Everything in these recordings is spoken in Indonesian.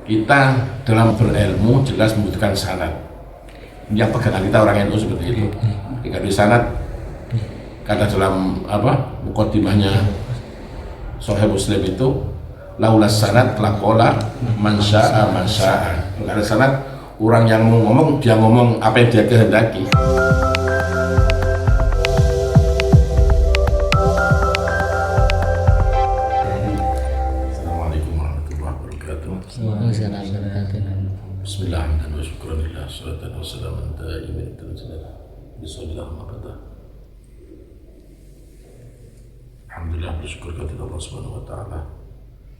kita dalam berilmu jelas membutuhkan sanad. Yang pegangan kita orang NU seperti itu. Jika di sanad, kata dalam muqaddimahnya Sahih Muslim itu, laulas sanad laqala man syaa man syaa. Kalau ada sanad, orang yang mau ngomong dia ngomong apa yang dia kehendaki. Bismillah wa syukurillah salatan wa salaman da'imin bismillah mabadah. Alhamdulillah, bersyukur kepada Allah Subhanahu wa taala.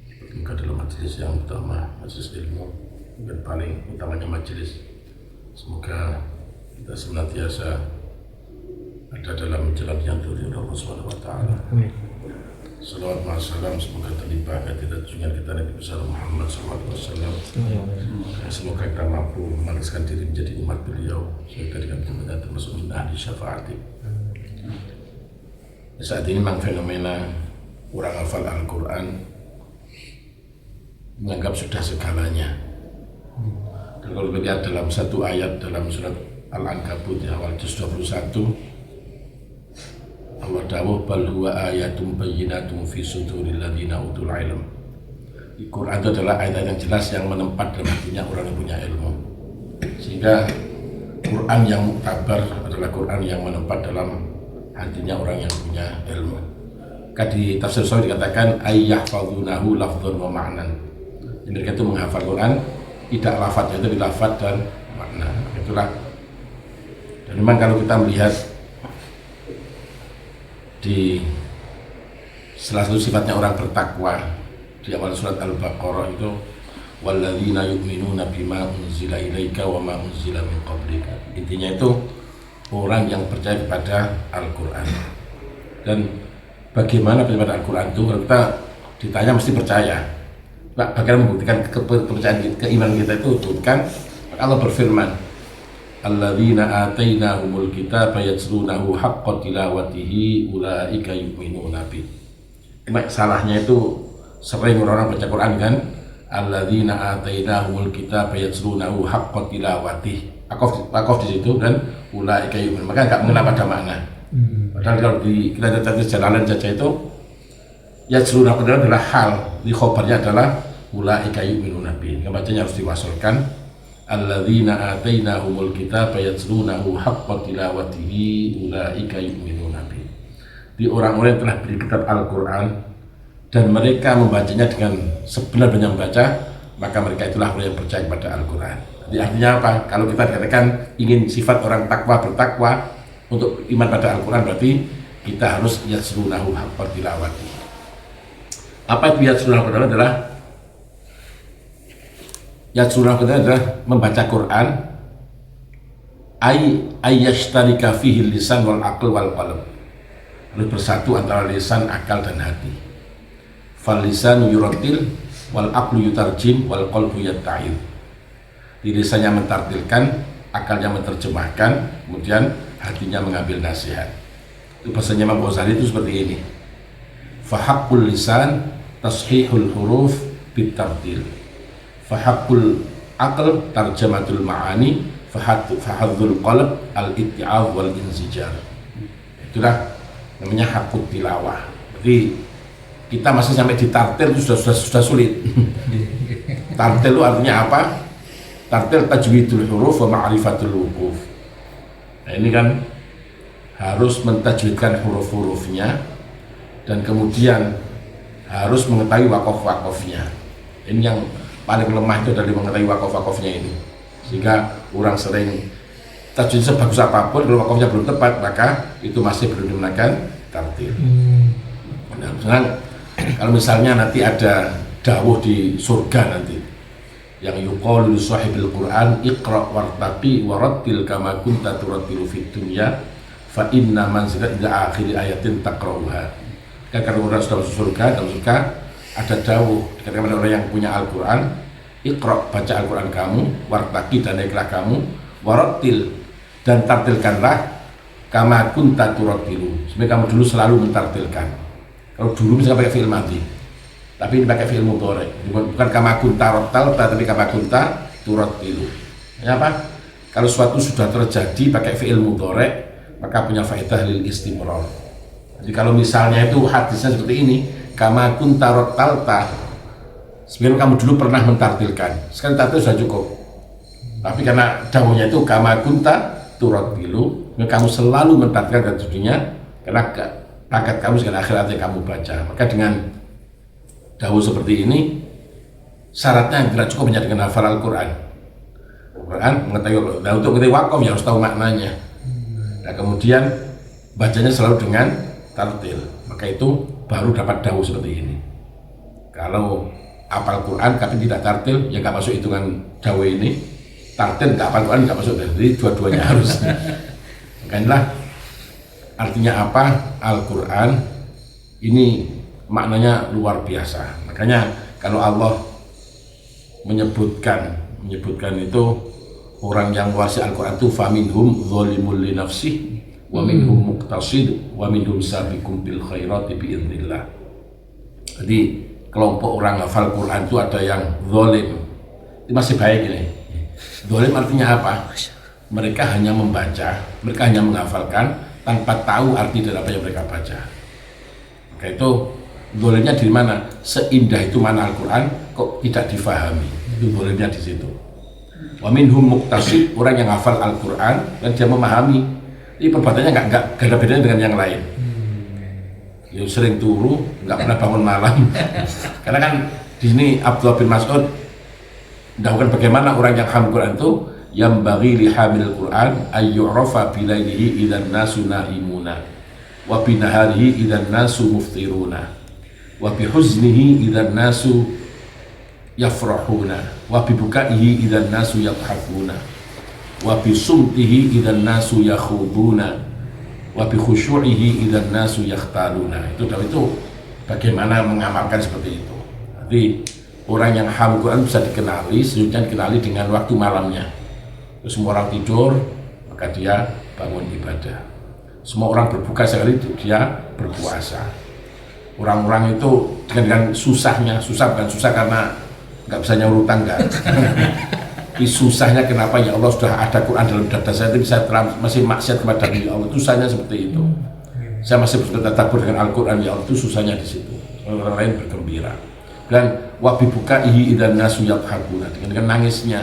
Bermuka dalam majelis yang utama, majelis ilmu, dan paling utamanya majelis. Semoga kita senantiasa ada dalam jalan yang diridhoi Allah Subhanahu wa taala. Salawat ma'asalam semoga terlimpah hadirat junjungan kita Nabi besar Muhammad SAW. Semoga kita mampu memanaskan diri menjadi umat beliau sehingga dengan kemudian termasuk min ahli syafaati. Saat ini memang fenomena orang hafal Al-Quran menganggap sudah segalanya. Dan kalau kita lihat dalam satu ayat dalam surat Al-Ankabut di awal juz 21, Allah dawuh bal huwa ayatum bayyinatum fi suduril ladzina utul ilm. Al-Quran itu adalah ayat yang jelas yang menempat dalam hatinya orang yang punya ilmu. Sehingga Quran yang muktabar adalah Quran yang menempat dalam hatinya orang yang punya ilmu. Di tafsir Sahih dikatakan ayyahfazunahu lafdzan wa ma'nan. Mereka itu menghafal Quran tidak lafaz, yaitu di lafaz dan makna. Itulah. Dan memang kalau kita melihat di salah satu sifatnya orang bertakwa di awal surat Al-Baqarah itu walladzina yu'minuna bima unzila ilaika wa ma unzila min qablika. Intinya itu orang yang percaya kepada Al-Quran. Dan bagaimana percaya pada Al-Quran itu, kalau kita ditanya mesti percaya. Bagaimana membuktikan kepercayaan keimanan kita itu buktikan Allah berfirman alladzina atainahumul kitaba yatslunahu haqqa tilawatihi ulaika yu'minuna bih. Salahnya itu sering orang baca Quran kan alladzina atainahumul kitaba yatslunahu haqqa tilawatihi. Akof di situ dan ulaika yu'minuna. Maka enggak mengenal pada makna. Padahal kalau kita lihat Jalalan saja itu yatslunahu adalah hal, di khobarnya adalah ulaika yu'minuna bih. Bacanya harus diwasalkan alladzina atainahumul kitaba yatslunahu haqqa tilawatihi ulaika yu'minuna bih. Di orang-orang yang telah beri kitab Al-Quran dan mereka membacanya dengan sebenar-benarnya membaca, maka mereka itulah orang yang percaya kepada Al-Quran. Jadi artinya apa? Kalau kita dikatakan ingin sifat orang takwa bertakwa untuk iman pada Al-Quran, berarti kita harus yatslunahu haqqa tilawatihi. Apa itu yatslunahu adalah yatslunahu adalah membaca Quran ayyashtarika fihi lisan wal aql wal qalb. Harus bersatu antara lisan, akal dan hati. Fal lisanu yurattil wal aqlu yutarjim wal qalbu yatta'id. Di lisannya mentartilkan, akalnya menerjemahkan, kemudian hatinya mengambil nasihat. Itu bahasanya Imam Ghazali itu seperti ini. Fa haqqul lisan tashihul huruf bitartil. Fahaqqul aql tarjamatul ma'ani fahadzul qalb al-itti'az wal inzijar. Itulah namanya haqqut tilawah. Jadi kita masih sampai di tartil itu sudah sulit. Tartil itu artinya apa? Tartil tajwidul huruf wa ma'rifatul wuquf. Nah ini kan harus mentajwidkan huruf-hurufnya dan kemudian harus mengetahui wakof-wakofnya. Ini yang paling lemah itu dari mengetahui wakof-wakofnya ini, sehingga orang sering tajwid sebagus apapun kalau wakofnya belum tepat maka itu masih belum digunakan tartil. Nah, kalau misalnya nanti ada dawuh di surga nanti yang yuqalu li sahibil Quran iqra wartaqi warattil kama kunta turattilu fid dunya fa inna manzila ila akhir ayatin taqra'uha. Kalau orang sudah masuk surga, dalam surga ada dawuh dikatakan pada orang yang punya Al-Quran, iqra, baca Al-Quran kamu, wartaqi, dan naiklah kamu, warattil, dan tartilkanlah kama kunta turattilu, sebenarnya kamu dulu selalu mentartilkan. Kalau dulu misalnya pakai fi'il madhi, Tapi ini pakai fi'il mudhari. Bukan kama kunta rattalta, tapi kama kunta turattilu. Ya apa? Kalau suatu sudah terjadi pakai fi'il mudhari, maka punya faedah lil istimrar. Jadi kalau misalnya itu hadisnya seperti ini, kama kunta rattalta, sebenarnya kamu dulu pernah mentartilkan, sekarang tartil sudah cukup. Tapi karena dawuhnya itu kama kunta turattilu, kamu selalu mentartilkan dan jadinya karena bakat kamu segala akhirat yang kamu baca. Maka dengan dawuh seperti ini, syaratnya tidak cukup hanya dengan hafal Al-Quran. Al-Quran mengetahui, nah untuk mengetahui wakaf ya harus tahu maknanya. Nah kemudian bacanya selalu dengan tartil, maka itu baru dapat dawuh seperti ini. Kalau hafal Quran tapi tidak tartil, ya nggak masuk hitungan dawuh ini. Tartil nggak hafal Quran nggak masuk, jadi dua-duanya harus. Makanya artinya apa Al-Quran ini maknanya luar biasa. Makanya kalau Allah menyebutkan itu orang yang warisi Al-Quran itu faminhum zalimun li nafsihi wa minhum muqtasid wa minhum sabiqun bil khairati biidznillah. Jadi kelompok orang hafal Quran itu ada yang zalim. Itu masih baik ini. Zalim artinya apa? Mereka hanya membaca, mereka hanya menghafalkan tanpa tahu arti dari apa yang mereka baca. Maka itu zalimnya di mana? Seindah itu mana Al-Quran kok tidak difahami. Itu zalimnya di situ. Wa minhum muqtasid, orang yang hafal Al-Quran dan dia memahami. Ini perbuatannya nggak ada bedanya dengan yang lain. Ya sering turu, nggak pernah bangun malam. Karena kan di sini Abdullah bin Mas'ud mendahulukan bagaimana orang yang hafal Quran itu yang bagi li hamil Quran ayyu'rafa bilailihi idzan nasu naimuna wa binaharihi idzan nasu muftiruna wa bihuznihi idzan nasu yafrahuna wa bibukaihi idzan nasu yadhakuna wa bisumtihi idzan nasu yakhuduna wa bikhushu'ihi idzan nasu yakhtaluna. Itu bagaimana mengamalkan seperti itu. Jadi orang yang hafal Quran bisa dikenali, sejujurnya dikenali dengan waktu malamnya. Semua orang tidur, maka dia bangun ibadah. Semua orang berbuka sekali, dia berpuasa. Orang-orang itu dengan susahnya, susah bukan susah karena nggak bisa nyaur utang, enggak. Tapi susahnya kenapa ya Allah sudah ada Quran dalam dada saya, tapi saya masih maksiat kepada ya Allah. Susahnya seperti itu. Saya masih bertadabur dengan Al-Quran, ya Allah, itu susahnya di situ. Orang lain bergembira. Dan wabibukaihi idzan nasu yadhakuna, dengan nangisnya.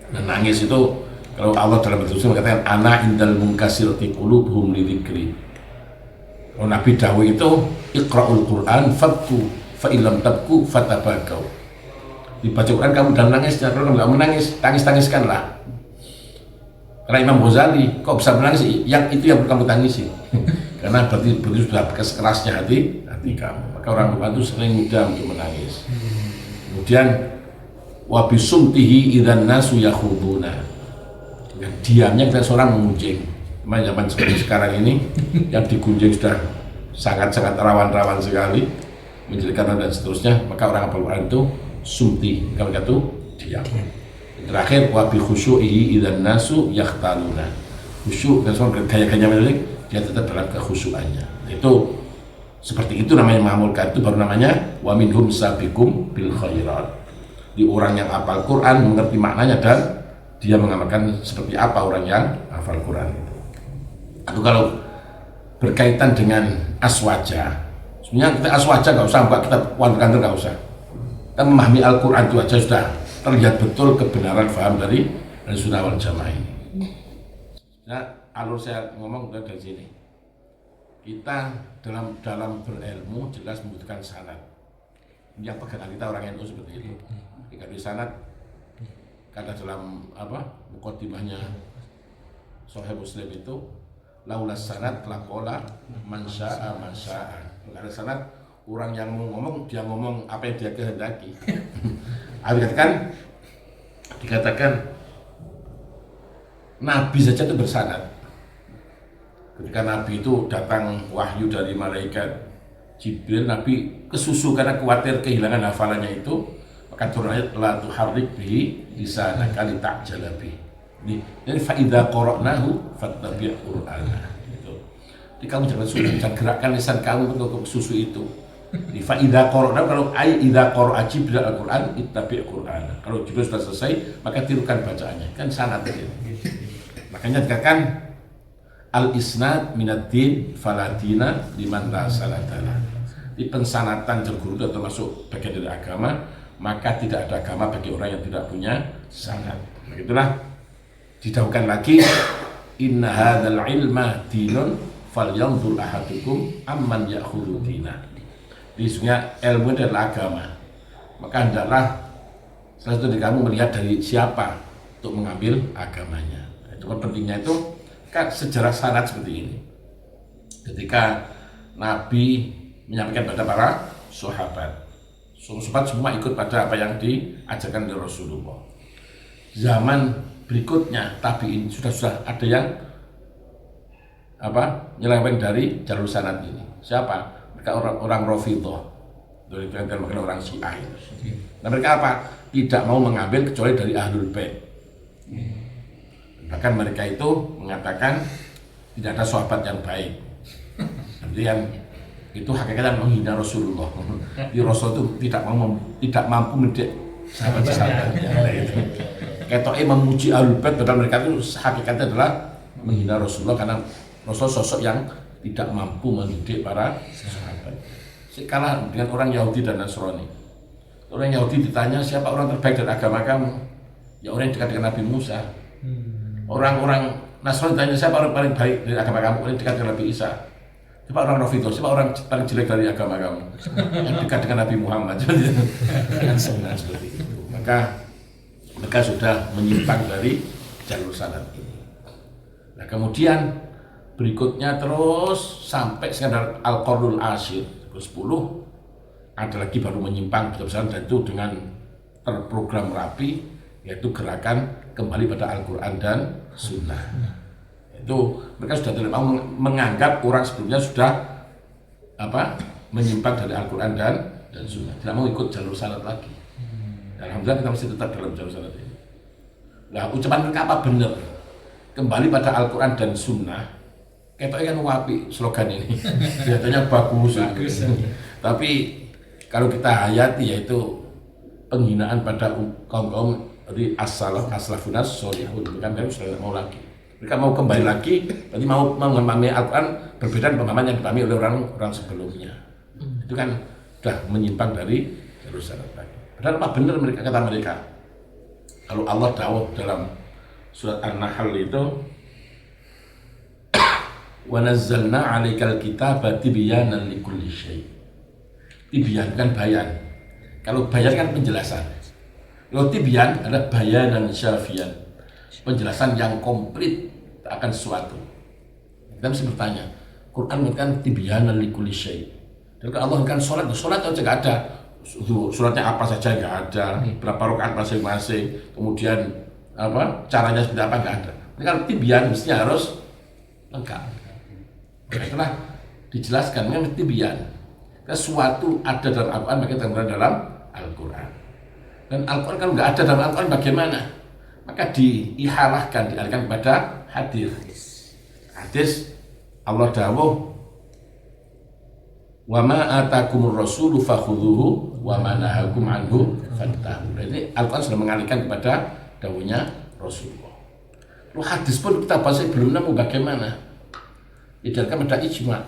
Dan nangis itu kalau Allah dalam bentuk mengatakan ana indal munkasirati qulubuhum li dzikri. Kalau Nabi dawuh itu iqra'ul Quran fabku fa illam tabku fatabakau. Dibaca Quran kamu dalam nangis, kalau kamu nggak menangis, tangis-tangiskanlah. Karena Imam Ghazali kok bisa menangis, yang itu yang kamu tangisi. Karena berarti sudah kerasnya hati kamu. Maka orang tua itu sering mudah untuk menangis. Kemudian wa bisumtihi idzan nasu yakhuduna. Dengan diamnya kita seorang mengunjing. Zaman seperti sekarang ini yang digunjing sudah sangat-sangat rawan-rawan sekali, menjelekkan dan seterusnya. Maka orang hafal Quran itu sumti, kalau itu diam. Terakhir wa bi khusyu'ihi idzan nasu yakhtaluna. Khusyuk dan seorang gaya-gayanya dia tetap dalam kekhusyuannya. Itu seperti itu namanya mengamalkan, itu baru namanya wa minhum sabiqum bil khairat. Di orang yang hafal Quran mengerti maknanya dan dia mengamalkan seperti apa orang yang hafal Quran itu. Atau kalau berkaitan dengan aswaja, sebenarnya kita aswaja nggak usah, kita kantor nggak usah. Kita memahami Al-Quran itu aja sudah terlihat betul kebenaran faham dari Sunnah wal Jamaah ini. Nah, alur saya ngomong dari sini. Kita dalam berilmu jelas membutuhkan sanad. Yang pegangan kita orang NU seperti itu. Jika di sanad kata dalam muqaddimahnya Sahih Muslim itu laulas sanad laqala man syaa ma syaa. Kalau ada sanad orang yang mau ngomong dia ngomong apa yang dia kehendaki. Dikatakan Nabi saja itu bersanad. Ketika Nabi itu datang wahyu dari malaikat Jibril, Nabi kesusu karena khawatir kehilangan hafalannya itu, maka turun ayat la tuharrik bihi lisanaka litajala bihi. Jadi fa idza qara'nahu fattabi' qur'ana. Gitu. Jadi kamu jangan gerakkan lisan kamu untuk susu itu. Fa idza qara'na, kalau idza qara'a Jibril al-Qur'an ittabi' Qur'ana. Kalau Jibril sudah selesai, maka tirukan bacaannya. Kan sanad itu. Makanya dikatakan al-isnad minad din faladina liman la sanadana. Di pensanatan guru itu termasuk bagian dari agama, maka tidak ada agama bagi orang yang tidak punya sanad. Begitulah didahulukan lagi inna hadzal ilma dinun falyanzur ahadukum amman ya'khudhu dinah. Sesungguhnya ilmu adalah agama, maka hendaklah salah satu dari kamu melihat dari siapa untuk mengambil agamanya. Itu pentingnya itu kan sejarah sanad seperti ini. Ketika Nabi menyampaikan pada para sahabat semua ikut pada apa yang diajarkan oleh Rasulullah. Zaman berikutnya tabi'in sudah ada yang nyeleweng dari jalur sanad ini. Siapa? Mereka orang Rafidhah, dari orang Syiah itu. Nah, mereka apa? Tidak mau mengambil kecuali dari Ahlul Bait. Bahkan mereka itu mengatakan tidak ada sahabat yang baik. Jadi yang itu hakikatnya menghina Rasulullah. Di Rasul itu tidak mampu mendidik sahabat-sahabatnya. Itu. Ketoknya memuji Ahlul Bait, padahal mereka itu hakikatnya adalah menghina Rasulullah karena Rasul sosok yang tidak mampu mendidik para sahabat. Kalah dengan orang Yahudi dan Nasrani. Orang Yahudi ditanya siapa orang terbaik dari agama kamu? Ya orang yang dekat dengan Nabi Musa. Orang-orang Nasrani ditanya siapa orang paling baik dari agama kamu? Orang yang dekat dengan Nabi Isa. Siapa orang Rafidhah? Siapa orang paling jelek dari agama kamu? Yang dekat dengan Nabi Muhammad. Dengan sebenarnya seperti itu. Maka mereka sudah menyimpang dari jalur sanad ini. Nah kemudian berikutnya terus sampai sekedar Al-Qarnul Ashir ke-10 ada lagi baru menyimpang besar-besaran, dan itu dengan terprogram rapi, yaitu gerakan kembali pada Al-Quran dan Sunnah. Itu mereka sudah tidak mau menganggap orang sebelumnya sudah menyimpang dari Al-Quran dan Sunnah, tidak mau ikut jalur sanad lagi. Alhamdulillah kita masih tetap dalam jalur sanad ini. Nah ucapan mereka apa benar? Kembali pada Al-Quran dan Sunnah. Kayaknya kan wapi slogan ini. Kelihatannya bagus. Tapi kalau kita hayati yaitu penghinaan pada kaum-kaum dari as-salafun as-sholihun. Kan mereka sudah tidak mau lagi. Mereka mau kembali lagi, berarti mau memahami Al-Quran berbeda dengan pemahaman yang dipahami oleh orang sebelumnya. Itu kan sudah menyimpang dari jalur sanad lagi. Padahal apa benar kata mereka? Kalau Allah dawuh dalam surat An-Nahl itu wa nazzalna 'alaikal kitaba tibyanan likulli syai'. Tibyan kan bayan. Kalau bayan kan penjelasan. Kalau tibyan adalah bayanan syafian. Penjelasan yang komplit akan sesuatu. Kita mesti bertanya, Quran kan tibyanan likulli syai'. Dan Allah kan salat aja enggak ada. Suratnya apa saja enggak ada. Berapa rakaat masing-masing. Kemudian caranya seperti apa enggak ada. Ini kalau tibyan mestinya harus lengkap. Itulah dijelaskan memang tibyan. Sesuatu ada dalam Al-Quran maka kita dalam Al-Quran. Dan Al-Quran kalau nggak ada dalam Al-Quran bagaimana? Maka diihalahkan, dialihkan kepada hadis. Hadis Allah dawuh, wa ma atakumur rasulu fakhudhuhu wa ma nahakum anhu fantahu. Jadi Al-Quran sudah mengalihkan kepada dawuhnya Rasulullah. Lalu hadis pun kita bahas belum nemu bagaimana? Dijelaskan pada ijma'.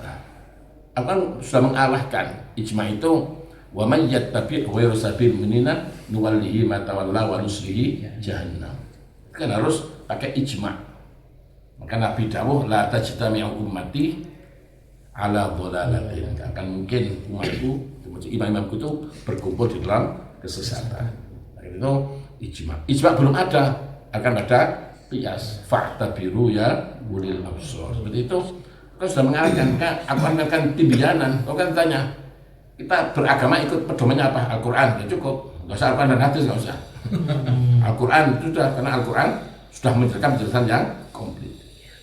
Al-Quran sudah mengalahkan ijma' itu, wa may yattabi' ghayra sabilil mu'minina nuwallihi ma tawalla wa nuslihi jahannam. Kan harus pakai ijma'. Maka Nabi dawuh la tajtami'u ummati ala dhalalatin. Enggak akan mungkin umatku, imam-imamku itu berkumpul di dalam kesesatan. Nah, itu ijma'. Ijma' belum ada, akan ada qiyas. Fa'tabiru ya ulil absar. Seperti itu. Kau sudah mengalihkan, aku akan tibyanan. Kau kan tanya, kita beragama ikut pedomannya apa? Al-Quran, ya cukup. Nggak usah Al-Quran dan hadis, nggak usah. Al-Quran itu sudah, karena Al-Quran sudah menjelaskan penjelasan yang komplit.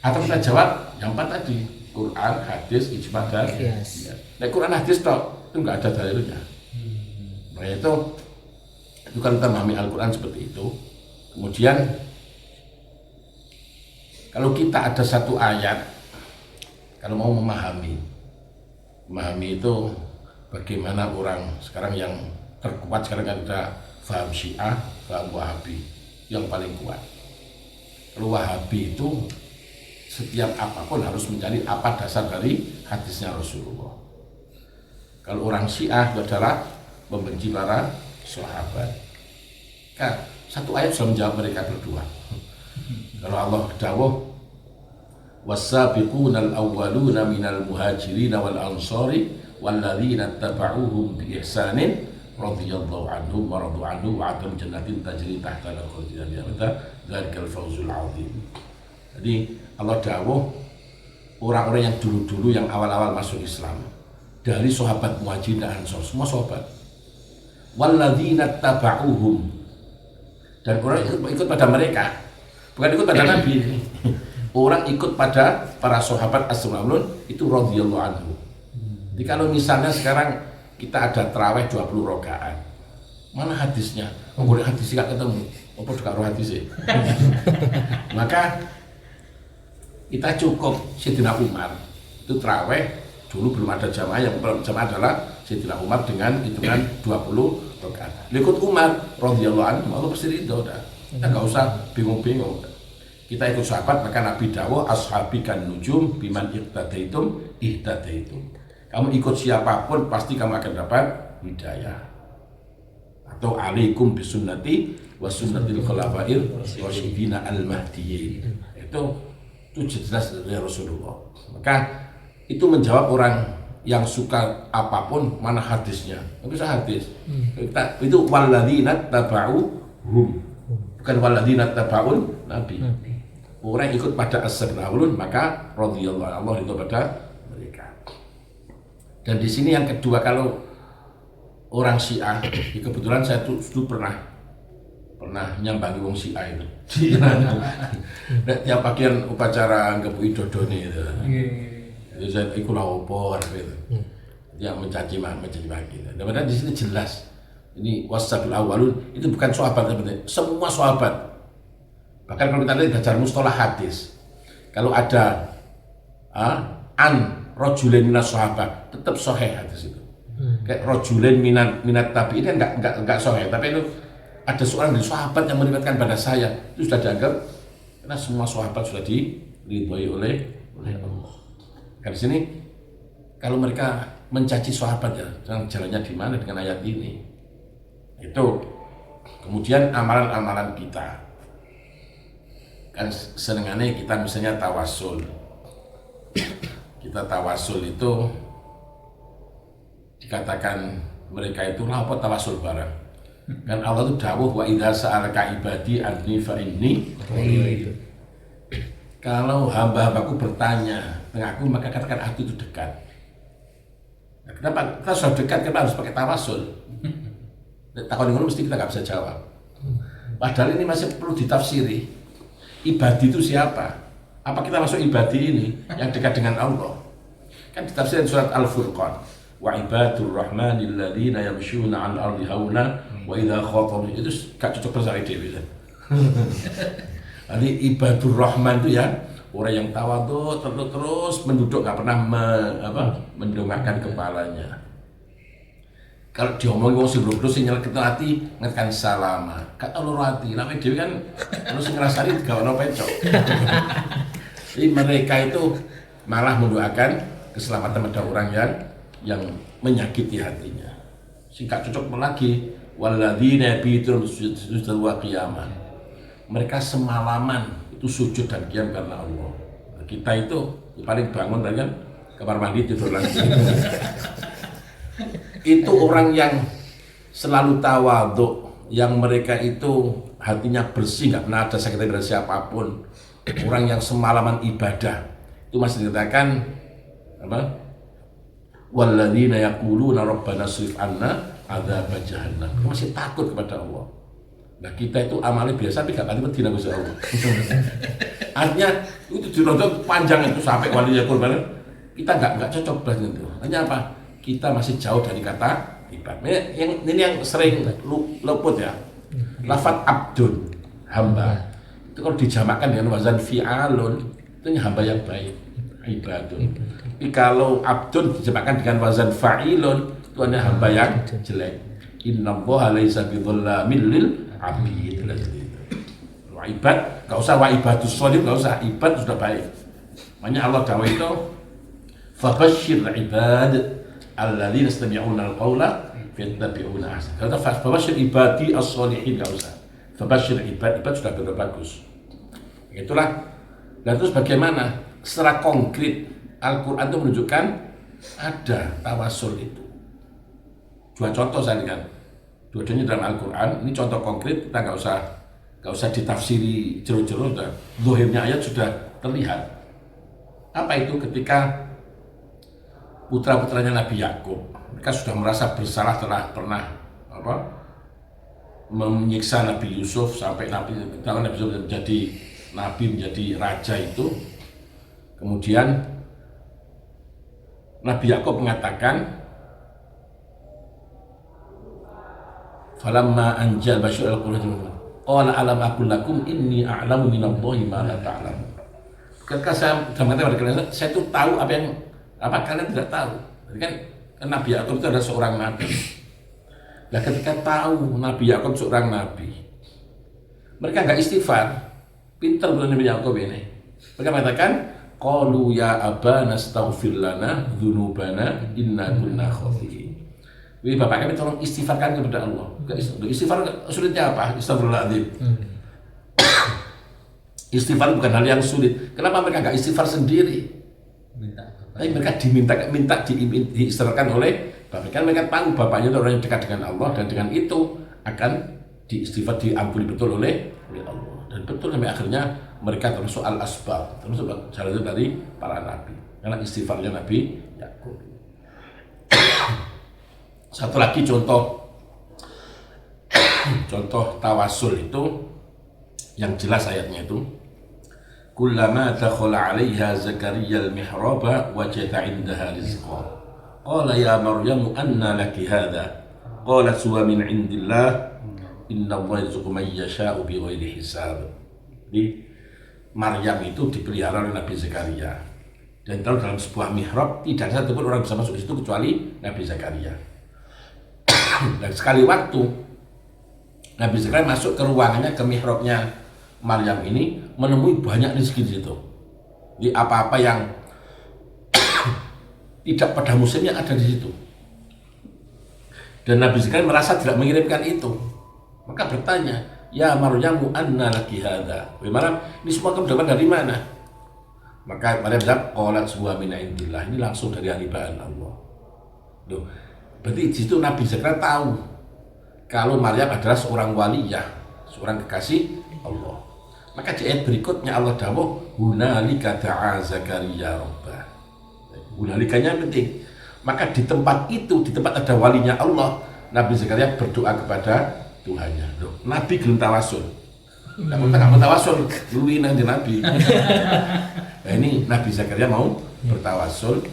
Atau kita jawab yang 4 tadi, Quran, hadis, ijma' dan ya. Nah, Quran, hadis itu nggak ada dalilnya. Nah itu kan kita memahami Al-Quran seperti itu. Kemudian kalau kita ada satu ayat, kalau mau memahami itu bagaimana orang sekarang yang terkuat sekarang kan ada paham Syiah, paham Wahabi yang paling kuat. Kalau Wahabi itu setiap apapun harus mencari apa dasar dari hadisnya Rasulullah. Kalau orang Syiah itu adalah membenci para sahabat. Kan satu ayat sudah menjawab mereka berdua. Kalau Allah dawuh was-sabiqunal awwaluna minal muhajirin wal ansari walladzina tabauhum bi ihsanin radhiyallahu anhum wa radu anhu wa atam jannatin tajri tahta al-anhar dzalikal fawzul 'adzim. Jadi Allah dawuh orang-orang yang dulu-dulu yang awal-awal masuk Islam dari sahabat muhajirin dan ansar, semua sahabat. Walladzina tabauhum, dan orang ikut pada mereka, bukan ikut pada Nabi. Orang ikut pada para sahabat as-sahabun itu radhiyallahu anhu. Jadi kalau misalnya sekarang kita ada tarawih 20 rakaat, mana hadisnya? Boleh hadis gak ketemu. Apa karo hadisnya? Maka kita cukup Sayyidina Umar itu tarawih dulu belum ada jamaah, yang jamaah adalah Sayyidina Umar dengan hitungan 20 rakaat. Ikut Umar radhiyallahu anhu, Allah pasti ridho dah. Kita enggak usah bingung-bingung. Kita ikut sahabat, maka Nabi dawuh ashabi kan nujum biman ihtadaitum ihtadaitum. Kamu ikut siapapun pasti kamu akan dapat hidayah. Atau alaikum bisunnati wa sunnatil khulafair rasyidin al-mahdiyyin. Itu jelas dari Rasulullah. Maka itu menjawab orang yang suka apapun mana hadisnya. Enggak bisa hadis. Itu walladzina tabauhum, bukan walladzina tabaun nabi. Orang ikut pada as-sabiqun maka radhiyallahu Allah itu pada mereka. Dan di sini yang kedua, kalau orang Syiah, kebetulan saya tuh pernah nyambangi wong Syiah itu. Tiap bagian upacara ngebui dodone itu. Jadi saya ikut lapor gitu. Yang mencaci maki. Dan di sini jelas ini wasabil awalun itu bukan sahabat sebenarnya, semua sahabat. Bahkan kalau kita lihat belajar mustalah hadis, kalau ada an rajulain minas sahabat tetap sahih hadis itu. Kayak rajulain minat tabi'in kan enggak sahih, tapi itu ada seorang dari sahabat yang meriwayatkan pada saya, itu sudah dianggap karena semua sahabat sudah diridhoi oleh Allah. Karena di sini kalau mereka mencaci sahabat ya, jalannya di mana dengan ayat ini? Itu kemudian amalan-amalan kita. Kan senengannya kita misalnya tawasul. Kita tawasul itu dikatakan mereka itu apa tawasul barang. Kan Allah itu dawuh wa idza sa'alaka ibadi anni fa inni qarib. Kalau hamba-hambaku bertanya tentang aku, maka katakan aku itu dekat. Nah, kenapa kita sudah dekat, kita harus pakai tawasul? Takon ngono mesti kita nggak bisa jawab. Padahal ini masih perlu ditafsiri. Ibadi itu siapa? Apa kita masuk ibadi ini yang dekat dengan Allah? Kan ditafsirkan surat Al-Furqan. Wa ibadur rahmanil ladzina yamshuna 'alal ardi hauna wa idza khatabahum, itu gak cocok bahasa dewe. Jadi ibadur rahman itu ya orang yang tawadhu terus menduduk, nggak pernah mendongakkan kepalanya. Kalau diomongin wong sing bro sing nyelek hati ngekan salama. Kata loro hati, namanya dhewe kan terus sing ngrasani digawano pecok. Jadi mereka itu malah mendoakan keselamatan pada orang yang menyakiti hatinya. Sing gak cocok lagi walladzina yabitu sujud wa qiyamah. Mereka semalaman itu sujud dan qiyam karena Allah. Nah, kita itu paling bangun tadi kan kamar mandi tidur lagi. Itu orang yang selalu tawadhu, yang mereka itu hatinya bersih, nggak pernah ada sakit dari siapapun. Orang yang semalaman ibadah itu masih dikatakan apa? Walladzina yaquluna rabbana srif 'anna adzab jahannam. Masih takut kepada Allah. Nah kita itu amalnya biasa tapi gak kali Medina Gusti Allah. Artinya itu dirontok panjang itu sampai wali yakul banget. Kita nggak cocok banget itu. Hanya apa? Kita masih jauh dari kata ibadah. Ini yang sering luput ya. Lafaz abdun, hamba. Itu kalau dijamakkan dengan wazan fi'alun, itu hamba yang baik, ibadun. Tapi kalau abdun dijamakkan dengan wazan fa'ilun, itu Tuhan hamba yang jelek. Innallaha laisa bidzallamin lil abid. Wa ibad, enggak usah wa ibadus sholih, enggak usah, ibad sudah baik. Makanya Allah dawuh itu fabashshir ibad alladzina yastami'una al-qaula fayattabi'una ahsana. Kata fabashshir ibadi as-sholihin, enggak usah. Fabashshir ibad sudah benar bagus. Itulah. Dan terus bagaimana? Secara konkret Al-Quran itu menunjukkan ada tawasul itu. Dua contoh saya lihat. Dua-duanya dalam Al-Quran. Ini contoh konkret, kita nggak usah ditafsiri jero-jero. Zahirnya ayat sudah terlihat. Apa itu? Ketika putra-putranya Nabi Yakub, mereka sudah merasa bersalah telah pernah menyiksa Nabi Yusuf sampai Nabi Yusuf menjadi Nabi, menjadi raja itu. Kemudian Nabi Yakub mengatakan, falamma anjal basyir al-Qur'an qala alam aqul lakum inni a'lamu minallahi ma la ta'lamun. Ketika saya mengatakan kepada kalian, saya itu tahu apa kalian tidak tahu. Jadi kan Nabi Yakub itu adalah seorang nabi. Nah, ketika tahu Nabi Yakub seorang nabi, mereka enggak istighfar. Pintar bukan Nabi Yakub ini. Mereka mengatakan, qalu ya abana astaghfir lana dzunubana inna kunna khati'in. Wih, bapak kami tolong istighfarkan kepada Allah. Istighfar sulitnya apa? Astagfirullahaladzim. Istighfar bukan hal yang sulit. Kenapa mereka enggak istighfar sendiri? Tapi mereka minta diistighfarkan oleh bapak. Kan mereka tahu bapaknya itu orang yang dekat dengan Allah, dan dengan itu akan diistighfar, diampuni betul oleh Allah. Dan betul sampai akhirnya mereka termasuk al-asbab, termasuk jalan dari para nabi, karena istighfarnya Nabi Yakub. Satu lagi contoh tawasul itu yang jelas ayatnya itu, kullama dakhala 'alaiha Zakaria al-mihraba wajada 'indaha rizqa qala ya Maryam anna laki hadha qalat huwa min 'indillah inna Allah yarzuqu man yasha'u bighairi hisab. Jadi Maryam itu dipelihara oleh Nabi Zakaria, dan taruh dalam sebuah mihrab, tidak ada satupun orang bisa masuk ke situ kecuali Nabi Zakaria. Dan sekali waktu Nabi Zakaria masuk ke ruangannya, ke mihrabnya Maryam ini, menemui banyak rezeki di situ. Jadi apa-apa yang tidak pada musimnya ada di situ. Dan Nabi Zakaria merasa tidak mengirimkan itu. Maka bertanya, ya Maryamu anna laki hadha. Maryam, ini semua kamu dapat dari mana? Maka Maryam jawab, qalat huwa min indillah. Ini langsung dari hambaan Allah. Loh, berarti di situ Nabi Zakaria tahu kalau Maryam adalah seorang waliyah, seorang kekasih Allah. Maka di ayat berikutnya Allah dawuh, hunalika da'a Zakaria rabbah. Hunalikanya penting. Maka di tempat itu, di tempat ada walinya Allah, Nabi Zakaria berdoa kepada Tuhannya. Loh, Nabi gelem tawasul. Nggak mau tawasul, luwi nang Nabi. Nah, ini Nabi Zakaria mau bertawasul,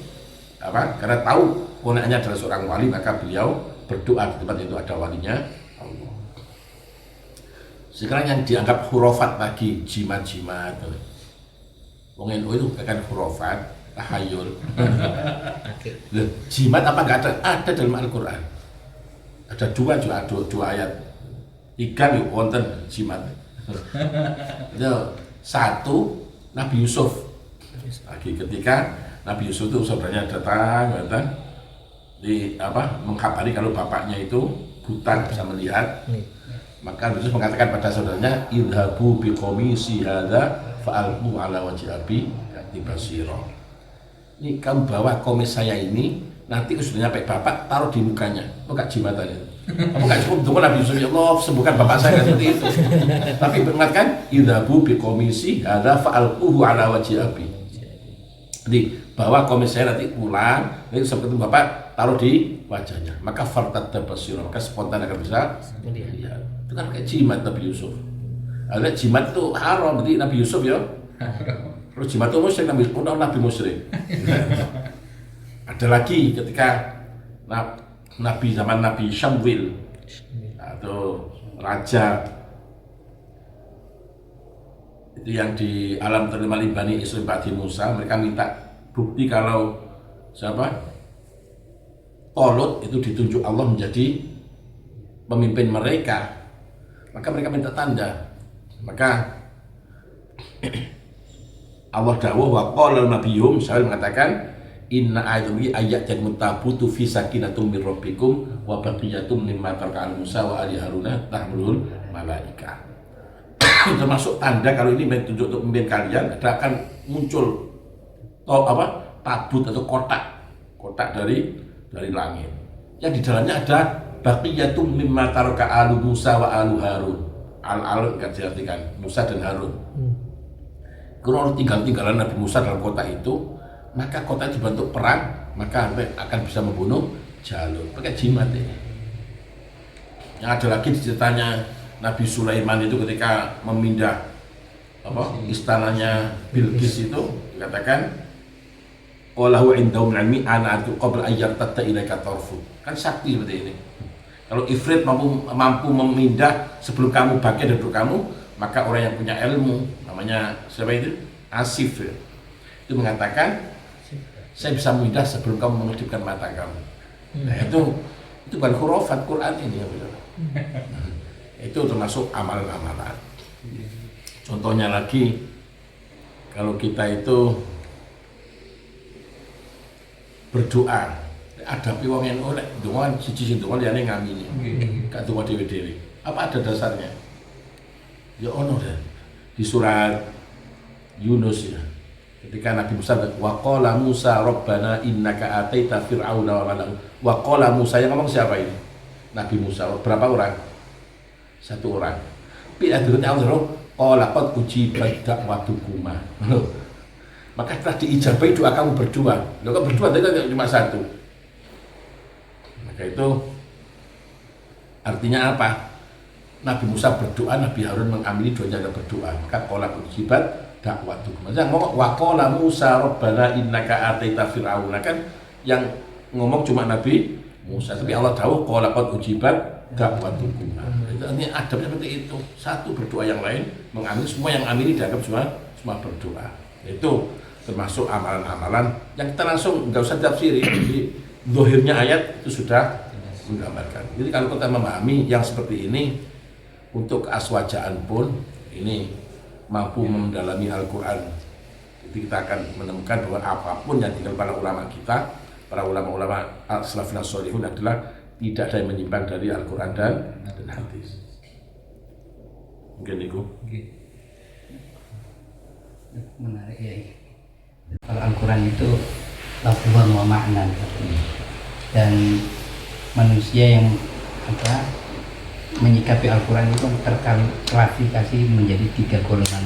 karena tahu ponaknya adalah seorang wali, maka beliau berdoa di tempat itu ada walinya Allah. Sekarang yang dianggap khurafat lagi, jimat-jimat. Wong NU itu kan khurafat, tahayul. Jimat apa enggak ada? Ada dalam Al-Quran. Ada dua ayat. Ikan yuk wonten jimat. Itu satu Nabi Yusuf. Lagi ketika Nabi Yusuf itu saudaranya datang mengkabari kalau bapaknya itu buta, bisa melihat. Maka Nabi Yusuf mengatakan pada saudaranya, idhabu biqomisi hadza fa'alqu ala wajhi abi basira. Ini kamu bawa komis saya ini, nanti sudah nyampe bapak, taruh di mukanya. Bukan jimatan itu. Kamu gak cukup tunggu Nabi Yusuf, ya Allah sembuhkan bapak saya seperti itu. Tapi mengatakan idhabu biqomisi hadza fa'alquhu ala wajhi abi. Jadi bawa komis saya nanti pulang, nanti seperti bapak taruh di wajahnya. Maka fartadda basira, maka spontan akan bisa melihat. Itu kan kayak jimat Nabi Yusuf. Ada jimat itu haram, berarti Nabi Yusuf ya. Terus jimat itu musyrik, Nabi musyrik. Ada lagi ketika Nabi zaman Nabi Syamwil atau raja itu yang di alam terlima Bani Israil Bani Musa, mereka minta bukti kalau Talut itu ditunjuk Allah menjadi pemimpin mereka, maka mereka minta tanda. Maka Allah dawuh wa qala nabiyum, saya mengatakan inna ayat yang mutabutu fi sakinatum min rabbikum wa baqiyatum mimma taraka Musa wa ali Haruna tahmulul malaika. Termasuk tanda kalau ini ditunjuk untuk pemimpin kalian, ada akan muncul tabut atau kotak dari langit yang di dalamnya ada baqiyatum mimma taraka alu Musa wa alu Harun. Al kan diartikan Musa dan Harun. Kalau tinggal-tinggalan Nabi Musa dalam kota itu, maka kota dibentuk perang, maka akan bisa membunuh Jalut pakai jimat ini. Yang ada lagi ceritanya Nabi Sulaiman itu ketika memindah istananya Bilqis itu dikatakan Qalahu indahu min ilmi ana atu qabla ayyar tatta ilaika tarfu. Kan sakti seperti ini. Kalau Ifrit mampu memindah sebelum kamu bangkit dari kamu, maka orang yang punya ilmu namanya siapa itu? Asif. Itu mengatakan saya bisa memindah sebelum kamu mengedipkan mata kamu. Nah, itu bukan khurafat Quran ini ya benar. Itu termasuk amalan-amalan. Contohnya lagi kalau kita itu berdoa, adapi wong yang oleh doa siji doa liyane ngamini. Gak doa dhewe-dhewe. Apa ada dasarnya? Ya ono deh. Di surat Yunus ya. Ketika Nabi Musa wa qala Musa rabbana innaka ataita fir'auna wa mala'u. Wa qala Musa, yang ngomong siapa ini? Nabi Musa. Berapa orang? Satu orang. Tapi akhirnya Allah qala qad ujibat da'watukuma. Maka telah diijabahi doa kamu berdua. Loh, kan berdua tadi cuma satu. Maka itu artinya apa? Nabi Musa berdoa, Nabi Harun mengamini doanya berdoa. Maka qala ujibat da'watukum. Maksudnya ngomong wa qala Musa rabbana innaka ataita fir'auna, kan yang ngomong cuma Nabi Musa, tapi Allah tahu qala qad ujibat da'watukum. Ini adabnya seperti itu. Satu berdoa, yang lain mengamini, semua yang amini dianggap semua berdoa. Itu termasuk amalan-amalan yang kita langsung nggak usah tafsiri, jadi dohirnya ayat itu sudah menggambarkan. Jadi kalau kita memahami yang seperti ini, untuk aswajaan pun ini mampu mendalami Al-Quran. Jadi kita akan menemukan bahwa apapun yang tinggal para ulama kita, para ulama-ulama as-salafun as-sholihun adalah tidak ada yang menyimpang dari Al-Quran dan hadis. Mungkin itu. Menarik ya. Kalau Al-Quran itu lafzan wa ma'nan, dan manusia yang menyikapi Al-Quran itu terklasifikasi menjadi 3 golongan.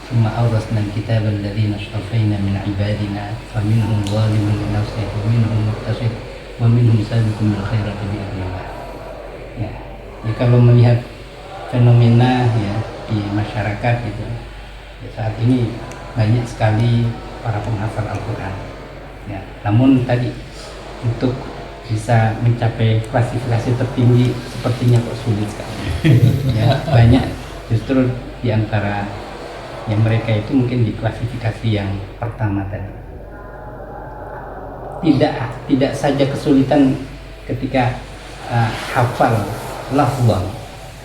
Summa awrasna al-kitaba alladhina ashtafayna min ibadina faminhum zalimun li nafsihi wa minhum muqtasid wa minhum sabiqun bil khairati bi idznillah. Ya, kalau melihat fenomena ya di masyarakat gitu, ya, saat ini banyak sekali para penghafal Al-Quran. Ya, namun tadi untuk bisa mencapai klasifikasi tertinggi sepertinya kok sulit sekali. Ya, banyak justru di antara yang mereka itu mungkin di klasifikasi yang pertama tadi. Tidak saja kesulitan ketika hafal lafzan,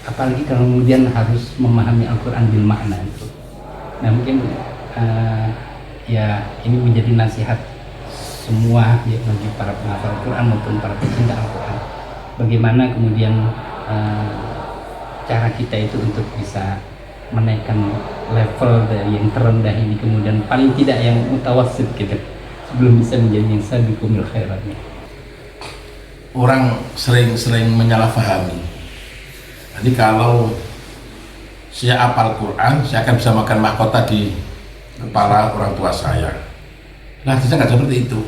apalagi kalau kemudian harus memahami Al-Quran bil makna itu. Nah, mungkin ya ini menjadi nasihat semua ya, bagi para penghafal Al-Quran maupun para pecinta Al-Quran. Bagaimana kemudian cara kita itu untuk bisa menaikkan level dari yang terendah ini, kemudian paling tidak yang mutawassit gitu, sebelum bisa menjadi yang sabiqul khairat. Orang sering menyalahfahami. Jadi kalau saya hafal Quran, saya akan bisa makan mahkota di kepala orang tua saya. Nah, kita nggak seperti itu.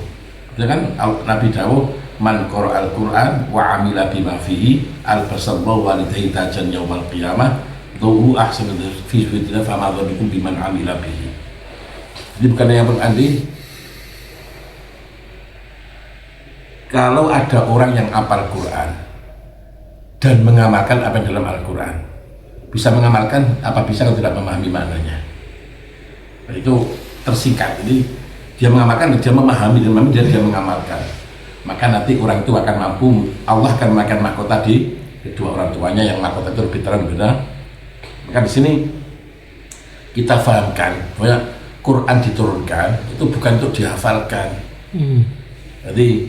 Ya kan Nabi Dawud man qara'al Quran wa amila bima fihi al-basallahu walidayhi tajan yaumal qiyamah tuhu ahsanu fi sudina fa ma dhabikum biman amila bihi. Jadi bukan yang berarti kalau ada orang yang hafal Quran dan mengamalkan apa yang dalam Al-Quran, bisa mengamalkan apa bisa kalau tidak memahami maknanya. Nah, itu tersingkat. Jadi dia mengamalkan, dia memahami, dia mengamalkan. maka nanti orang itu akan mampu, Allah akan makan mahkota di kedua orang tuanya, yang mahkota itu lebih terang benar. Maka di sini kita fahamkan bahwa Quran diturunkan itu bukan untuk dihafalkan. Jadi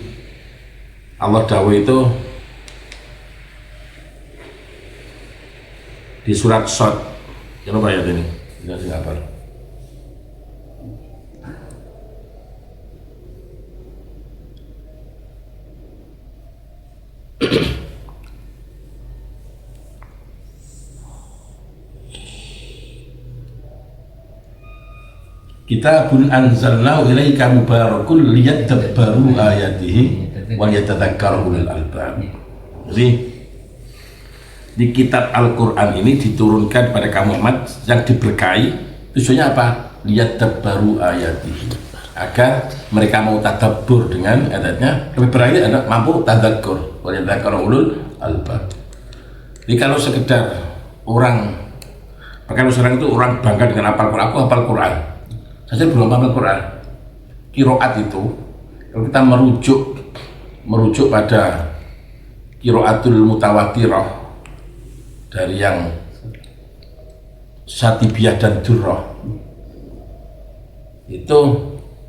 Allah dawuh itu di surat Shad, apa ayat ini? Tidak hafal. Kitabun anzalnahu ilaika mubarakun liyadabbaru ayatihi wa yatadhakkaru ulul albab. Jadi di kitab Al-Qur'an ini diturunkan pada kaum Muhammad yang diberkahi, tujuannya apa? Liyadabbaru ayatihi, agar mereka mau tadabbur dengan ayatnya, lebih berarti ada mampu tadakkur wa yatadhakkaru ulul albab. Jadi kalau sekedar orang, kalau sekarang itu orang bangga dengan hafal Quran, aku hafal Quran saja belum hafal Quran. Qiraat itu kalau kita merujuk pada qiraatul mutawatirah dari yang Satibiyah dan Durrah, itu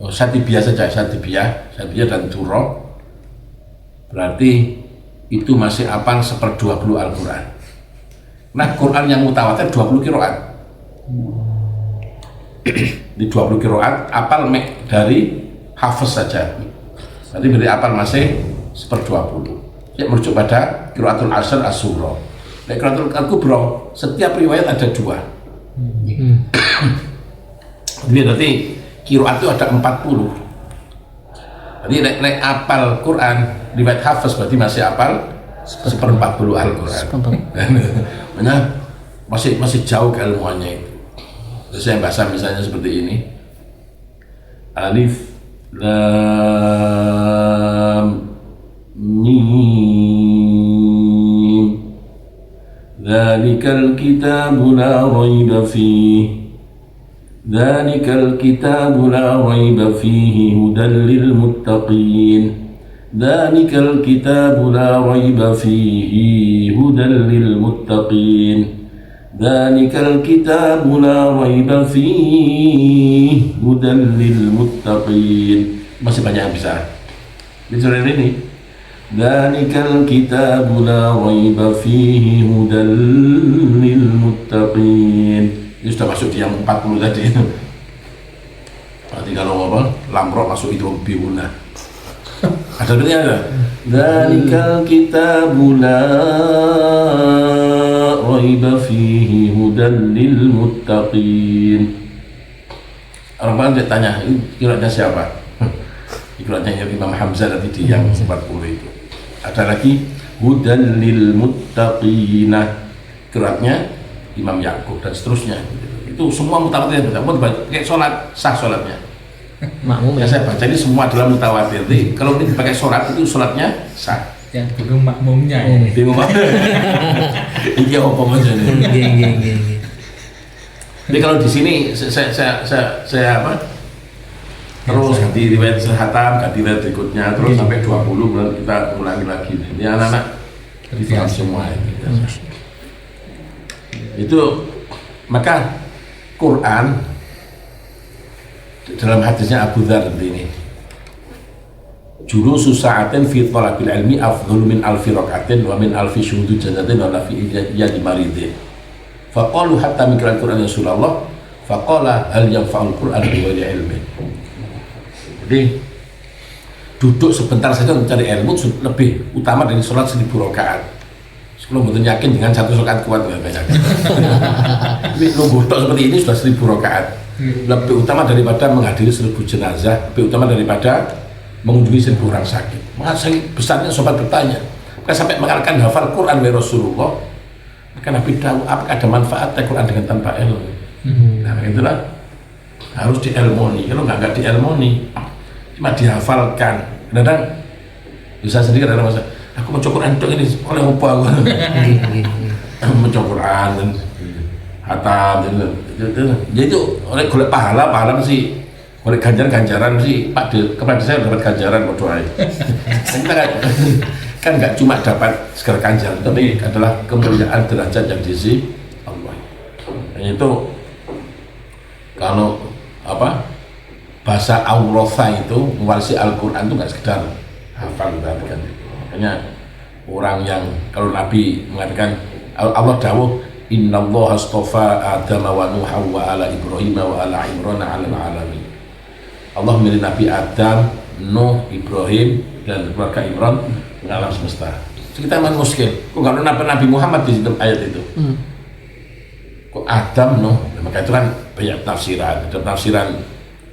Satibiyah saja, Satibiyah dan Durrah, berarti itu masih hafal 1/20 Al-Quran. Nah, Quran yang mutawatir 20 qiraat. Di 20 qiraat apal dari hafaz saja, berarti beri apal masih 1/20. Ya, merujuk pada qiraatul asr as-surah. Nek qiraatul al-kubra setiap riwayat ada 2. Jadi berarti qiraat itu ada 40. Jadi nek apal Quran riwayat hafaz berarti masih apal 1/40 Al-Quran. Masih jauh keilmuannya itu. Terus saya bahasa misalnya seperti ini, Alif Lam Mim, Dzalikal kitabu la raiba fihi, Dzalikal kitabu la raiba fihi hudan lil muttaqin, Dzalikal kitabu la raiba fihi hudan lil muttaqin, Dzalikal kitabu la raiba fihi hudan lil muttaqin. Masih banyak yang bisa bicara ini. Dzalikal kitabu la raiba fihi hudan lil muttaqin. Ini sudah masuk di yang 40 tadi. Berarti kalau apa? Lamro masuk itu bihuna. Ada artinya ada. Dzalikal kitabu la raiba fihi hudan lil muttaqin. Orang banyak tanya, ini qiraatnya siapa? Qiraatnya Imam Hamzah tadi di yang 40 itu. Ada lagi hudan lil muttaqina, qiraatnya Imam Ya'qub dan seterusnya. Itu semua mutawatir, pakai sholat sah sholatnya. Makmum Yang saya baca ini semua adalah mutawatir. Jadi kalau ini dipakai sholat itu sholatnya sah. Yang bingung makmumnya ya. Bingung apa? Ini apa aja nih? Jadi kalau di sini saya apa? Terus ganti riwayat sehatam, ganti riwayat berikutnya, terus sampai 20 bulan kita ulangi lagi. Ini anak-anak difaham semua itu. Itu maka Quran dalam hadisnya Abu Dzar ini, julusu sa'atin fi thalabil ilmi afdhalu min alfi rak'atin wa min alfi syuhudi jannatin wa la fi yadi maridin. Faqalu hatta mikral Quran ya Rasulullah, faqala hal yanfa'ul Quran bi ghairi ilmin. Jadi duduk sebentar saja mencari ilmu lebih utama dari sholat 1000 rakaat. Kalau betul yakin dengan 1 rakaat kuat nggak banyak. Tapi nunggu seperti ini sudah 1000 rakaat. Lebih utama daripada menghadiri 1000 jenazah, lebih utama daripada mengunjungi 1000 orang sakit. Maka besarnya sobat bertanya, maka sampai mengalahkan hafal Quran dari Rasulullah, maka Nabi tahu apakah ada manfaatnya Quran dengan tanpa ilmu. Nah itulah harus diilmoni. Kalau nggak diilmoni, cuma dihafalkan. Kadang bisa sendiri kadang masa aku mau Quran itu ini oleh apa aku mau Quran dan hatam jadi itu oleh golek pahala masih oleh ganjaran sih Pak kepada saya dapat ganjaran berdoa. Kita kan nggak cuma dapat sekedar ganjaran, tapi adalah kemuliaan derajat yang di sisi Allah. Itu kalau bahasa Auratha itu mewarisi Al-Quran itu nggak sekedar hafal kan. Makanya orang yang kalau Nabi mengatakan Allah dawuh innallaha astafa Adam wa Nuh wa ala Ibrahim wa ala Imran ala alamin. Allah memilih Nabi Adam, Nuh, Ibrahim dan keluarga Imran di alam semesta. Kita memang muskil. Kok nggak ada Nabi Muhammad di dalam ayat itu? Kok Adam, Nuh? Maka itu kan banyak tafsiran. Ada tafsiran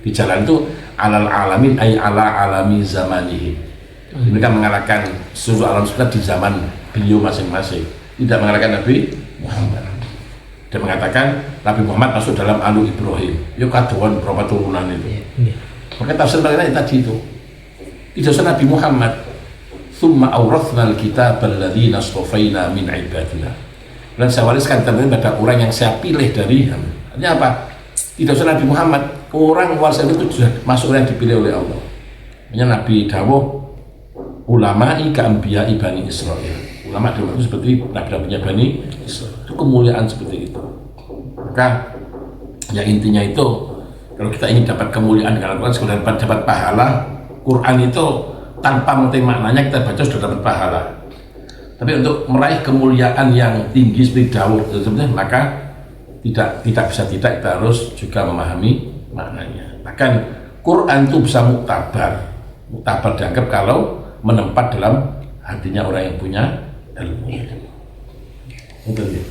di jalan itu alal alamin ay ala alami zamanihi. Ini kan mengalahkan seluruh alam semesta di zaman beliau masing-masing. Tidak mengalahkan Nabi Muhammad. Dan mengatakan Nabi Muhammad masuk dalam alu Ibrahim. Yuk kaduan berapa turunan itu. Maka tafsir mereka tadi itu tidak usah Nabi Muhammad. Thumma awrathna al-kitab alladhina astafaina min ibadina. Dan saya wariskan pada orang yang saya pilih dari artinya apa? Tidak usah Nabi Muhammad. Orang waris itu sudah masuk yang dipilih oleh Allah. Makanya Nabi dawuh ulama'i ka'anbiya'i Bani Israel. Ulama dulu seperti nabi-nabinya Bani Israel. Itu kemuliaan seperti itu. Maka ya intinya itu kalau kita ingin dapat kemuliaan dengan Al-Quran sekedar dapat pahala, Quran itu tanpa mengerti maknanya kita baca sudah dapat pahala. Tapi untuk meraih kemuliaan yang tinggi seperti dawuh sebenarnya maka tidak bisa kita harus juga memahami maknanya. Bahkan Quran itu bisa muktabar dianggap kalau menempat dalam hatinya orang yang punya ilmu. Itu dia.